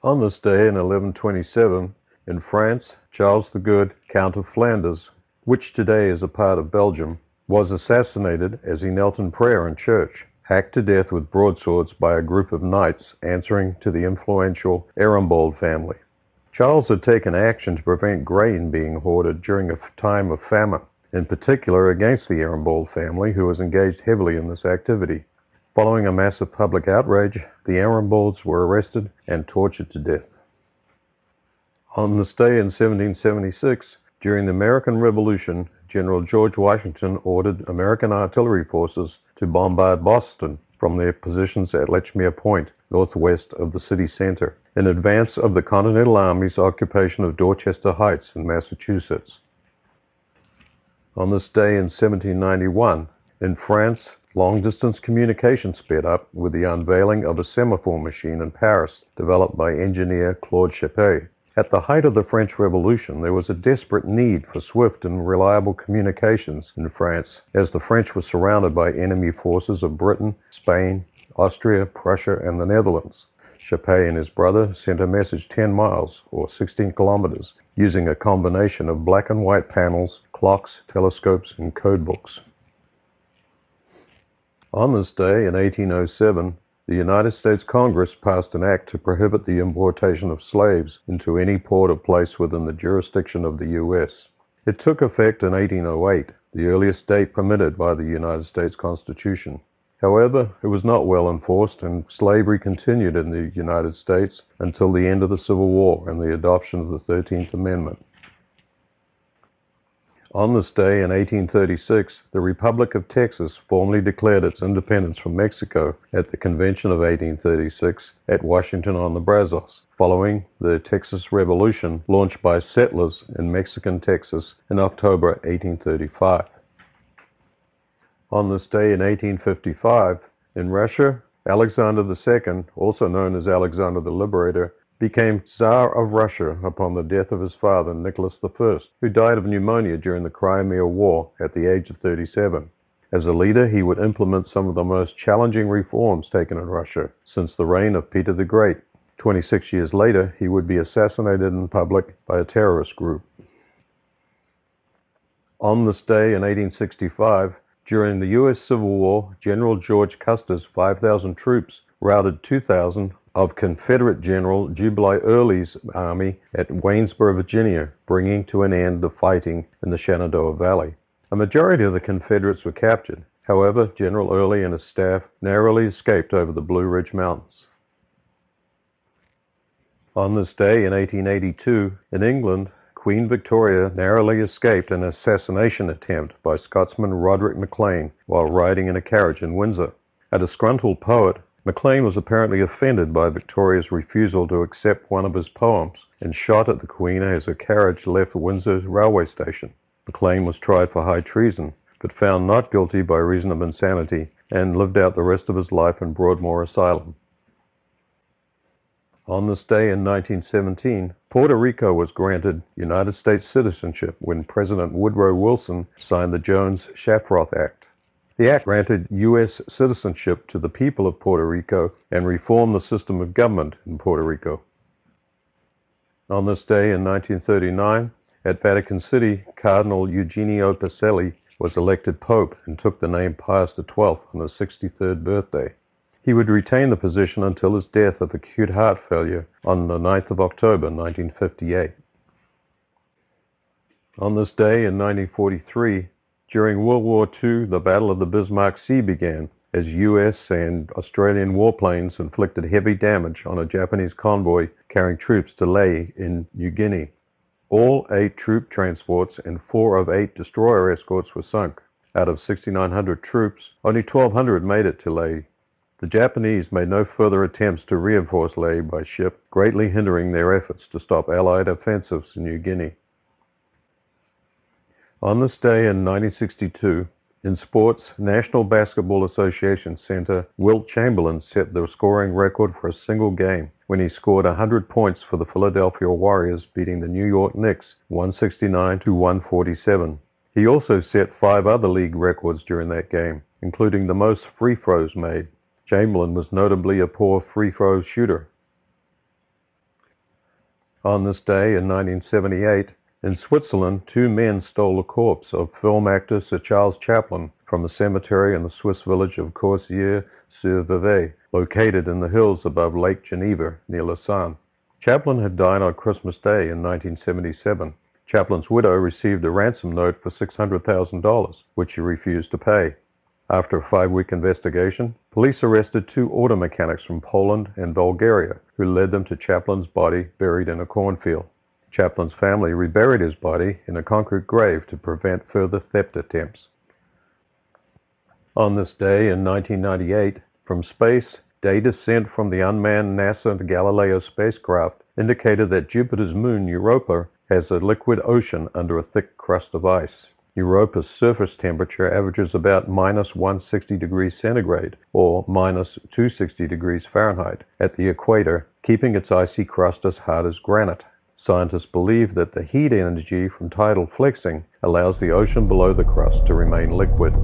On this day in 1127, in France, Charles the Good, Count of Flanders, which today is a part of Belgium, was assassinated as he knelt in prayer in church, hacked to death with broadswords by a group of knights answering to the influential Arembold family. Charles had taken action to prevent grain being hoarded during a time of famine, in particular against the Arembold family, who was engaged heavily in this activity. Following a massive public outrage, the Arembolds were arrested and tortured to death. On this day in 1776, during the American Revolution, General George Washington ordered American artillery forces to bombard Boston from their positions at Lechmere Point, northwest of the city center, in advance of the Continental Army's occupation of Dorchester Heights in Massachusetts. On this day in 1791, in France, long-distance communication sped up with the unveiling of a semaphore machine in Paris, developed by engineer Claude Chappe. At the height of the French Revolution, there was a desperate need for swift and reliable communications in France, as the French were surrounded by enemy forces of Britain, Spain, Austria, Prussia, and the Netherlands. Chappe and his brother sent a message 10 miles, or 16 kilometers, using a combination of black and white panels, clocks, telescopes, and code books. On this day, in 1807, the United States Congress passed an act to prohibit the importation of slaves into any port or place within the jurisdiction of the U.S. It took effect in 1808, the earliest date permitted by the United States Constitution. However, it was not well enforced, and slavery continued in the United States until the end of the Civil War and the adoption of the 13th Amendment. On this day in 1836, the Republic of Texas formally declared its independence from Mexico at the Convention of 1836 at Washington on the Brazos, following the Texas Revolution launched by settlers in Mexican Texas in October 1835. On this day in 1855, in Russia, Alexander II, also known as Alexander the Liberator, became Tsar of Russia upon the death of his father, Nicholas I, who died of pneumonia during the Crimea War at the age of 37. As a leader, he would implement some of the most challenging reforms taken in Russia since the reign of Peter the Great. 26 years later, he would be assassinated in public by a terrorist group. On this day in 1865, during the U.S. Civil War, General George Custer's 5,000 troops routed 2,000 of Confederate General Jubilee Early's army at Waynesboro, Virginia, bringing to an end the fighting in the Shenandoah Valley. A majority of the Confederates were captured. However, General Early and his staff narrowly escaped over the Blue Ridge Mountains. On this day in 1882, in England, Queen Victoria narrowly escaped an assassination attempt by Scotsman Roderick MacLean while riding in a carriage in Windsor. A disgruntled poet, MacLean was apparently offended by Victoria's refusal to accept one of his poems and shot at the Queen as her carriage left Windsor railway station. MacLean was tried for high treason, but found not guilty by reason of insanity and lived out the rest of his life in Broadmoor Asylum. On this day in 1917, Puerto Rico was granted United States citizenship when President Woodrow Wilson signed the Jones-Shafroth Act. The act granted U.S. citizenship to the people of Puerto Rico and reformed the system of government in Puerto Rico. On this day in 1939, at Vatican City, Cardinal Eugenio Pacelli was elected Pope and took the name Pius XII on his 63rd birthday. He would retain the position until his death of acute heart failure on the 9th of October 1958. On this day in 1943, during World War II, the Battle of the Bismarck Sea began as U.S. and Australian warplanes inflicted heavy damage on a Japanese convoy carrying troops to Lae in New Guinea. All 8 troop transports and 4 of 8 destroyer escorts were sunk. Out of 6,900 troops, only 1,200 made it to Lae. The Japanese made no further attempts to reinforce Lae by ship, greatly hindering their efforts to stop Allied offensives in New Guinea. On this day in 1962, in sports, National Basketball Association center Wilt Chamberlain set the scoring record for a single game when he scored 100 points for the Philadelphia Warriors, beating the New York Knicks 169-147. He also set 5 other league records during that game, including the most free throws made. Chamberlain was notably a poor free throw shooter. On this day in 1978, in Switzerland, two men stole the corpse of film actor Sir Charles Chaplin from a cemetery in the Swiss village of Coursières-sur-Vevey, located in the hills above Lake Geneva near Lausanne. Chaplin had died on Christmas Day in 1977. Chaplin's widow received a ransom note for $600,000, which he refused to pay. After a 5-week investigation, police arrested two auto mechanics from Poland and Bulgaria, who led them to Chaplin's body buried in a cornfield. Chaplin's family reburied his body in a concrete grave to prevent further theft attempts. On this day in 1998, from space, data sent from the unmanned NASA Galileo spacecraft indicated that Jupiter's moon Europa has a liquid ocean under a thick crust of ice. Europa's surface temperature averages about minus 160 degrees centigrade or minus 260 degrees Fahrenheit at the equator, keeping its icy crust as hard as granite. Scientists believe that the heat energy from tidal flexing allows the ocean below the crust to remain liquid.